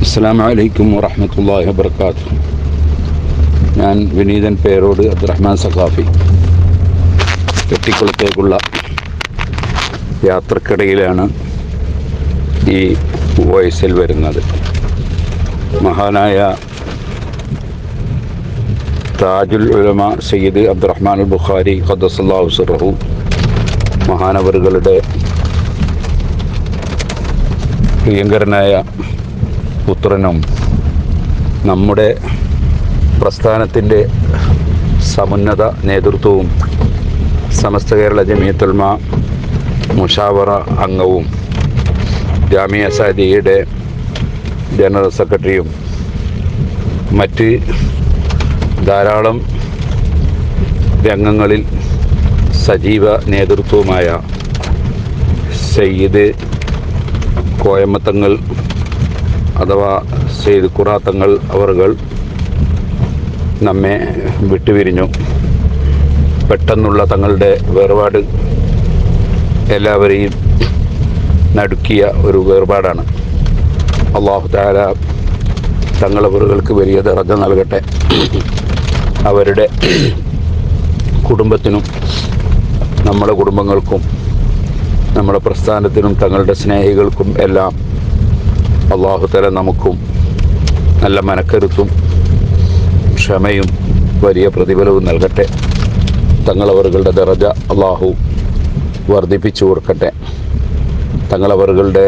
അസ്സലാമു അലൈക്കും വറഹ്മത്തുള്ളാഹി വബറകാതുഹു. ഞാൻ വിനീതൻ പേരോട് അബ്ദുറഹ്മാൻ സഖാഫി. കെട്ടിക്കുളത്തേക്കുള്ള യാത്രക്കിടയിലാണ് ഈ വോയിസിൽ വരുന്നത്. മഹാനായ താജുൽ ഉലമ സയ്യിദ് അബ്ദുറഹ്മാൻ അൽ ബുഖാരി ഖദ്ദസല്ലാഹു സിർറഹു മഹാനവറുകളുടെ പ്രിയങ്കരനായ പുത്രനും നമ്മുടെ പ്രസ്ഥാനത്തിൻ്റെ സമുന്നത നേതൃത്വവും സമസ്ത കേരള ജമിയത്തുൽ ഉലമ മുഷാവറ അംഗവും ജാമിയ സാദിയയുടെ ജനറൽ സെക്രട്ടറിയും മറ്റ് ധാരാളം രംഗങ്ങളിൽ സജീവ നേതൃത്വവുമായ സയ്യിദ് കോയമ്മത്തങ്ങൾ അഥവാ സെയ്ദ് ഖുറാത്തങ്ങൾ അവറുകൾ നമ്മെ വിട്ടുപിരിഞ്ഞു. പെട്ടെന്നുള്ള തങ്ങളുടെ വേർപാട് എല്ലാവരെയും നടുക്കിയ ഒരു വേർപാടാണ്. അല്ലാഹു തആല തങ്ങളവറുകൾക്ക് വലിയ ദറജ നൽകട്ടെ. അവരുടെ കുടുംബത്തിനും നമ്മുടെ കുടുംബങ്ങൾക്കും നമ്മുടെ പ്രസ്ഥാനത്തിനും തങ്ങളുടെ സ്നേഹികൾക്കും എല്ലാം അല്ലാഹു തആല നമുക്കും നല്ല മനക്കരുത്തും ക്ഷമയും വലിയ പ്രതിഫലവും നൽകട്ടെ. തങ്ങളവറുകളുടെ ദറജ അല്ലാഹു വർദ്ധിപ്പിച്ചു കൊടുക്കട്ടെ. തങ്ങളവറുകളുടെ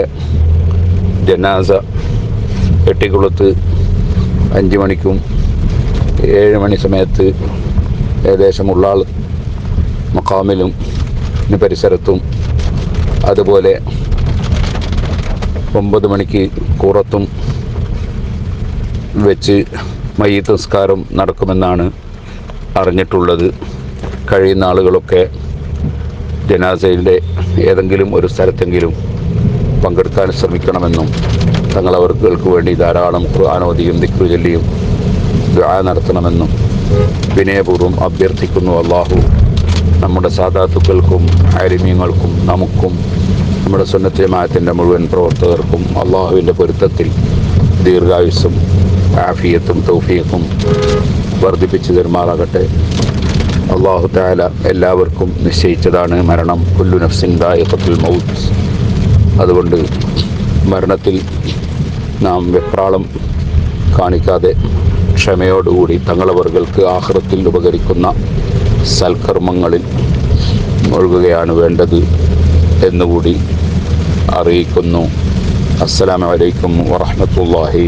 ജനാസ കെട്ടിക്കുളത്ത് 5 മണിക്കും 7 മണി സമയത്ത് ഏകദേശം ഉള്ളാൾ മഖാമിലും പരിസരത്തും, അതുപോലെ 9 മണിക്ക് കൂറത്തും വെച്ച് മയ്യിത്ത് നിസ്കാരം നടക്കുമെന്നാണ് അറിഞ്ഞിട്ടുള്ളത്. കഴിയുന്ന ആളുകളൊക്കെ ജനാസയുടെ ഏതെങ്കിലും ഒരു സ്ഥലത്തെങ്കിലും പങ്കെടുക്കാൻ ശ്രമിക്കണമെന്നും തങ്ങളവർക്ക് വേണ്ടി ധാരാളം ഖുർആനോദിയും ദിക്റ് ചൊല്ലിയും ദുആ നടത്തണമെന്നും വിനയപൂർവ്വം അഭ്യർത്ഥിക്കുന്നു. അല്ലാഹു നമ്മുടെ സാദാത്തുക്കൾക്കും ആലിമീങ്ങൾക്കും നമുക്കും നമ്മുടെ സുന്നത്ത് ജമാഅത്തിൻ്റെ മുഴുവൻ പ്രവർത്തകർക്കും അള്ളാഹുവിൻ്റെ പൊരുത്തത്തിൽ ദീർഘായുസ്സും ആഫിയത്തും തൗഫീഖും വർദ്ധിപ്പിച്ചു തരുമാറാകട്ടെ. അല്ലാഹു തആല എല്ലാവർക്കും നിശ്ചയിച്ചതാണ് മരണം. കുല്ലു നഫ്സിൻ ദായിഖത്തുൽ മൗത്ത്. അതുകൊണ്ട് മരണത്തിൽ നാം വെപ്രാളം കാണിക്കാതെ ക്ഷമയോടുകൂടി തങ്ങളവർക്ക് ആഖിറത്തിൽ ഉപകരിക്കുന്ന സൽക്കർമ്മങ്ങളിൽ മുഴുകുകയാണ് വേണ്ടത് എന്നുകൂടി അറിയിക്കുന്നു. അസ്സലാമു അലൈക്കും വറഹ്മത്തുള്ളാഹി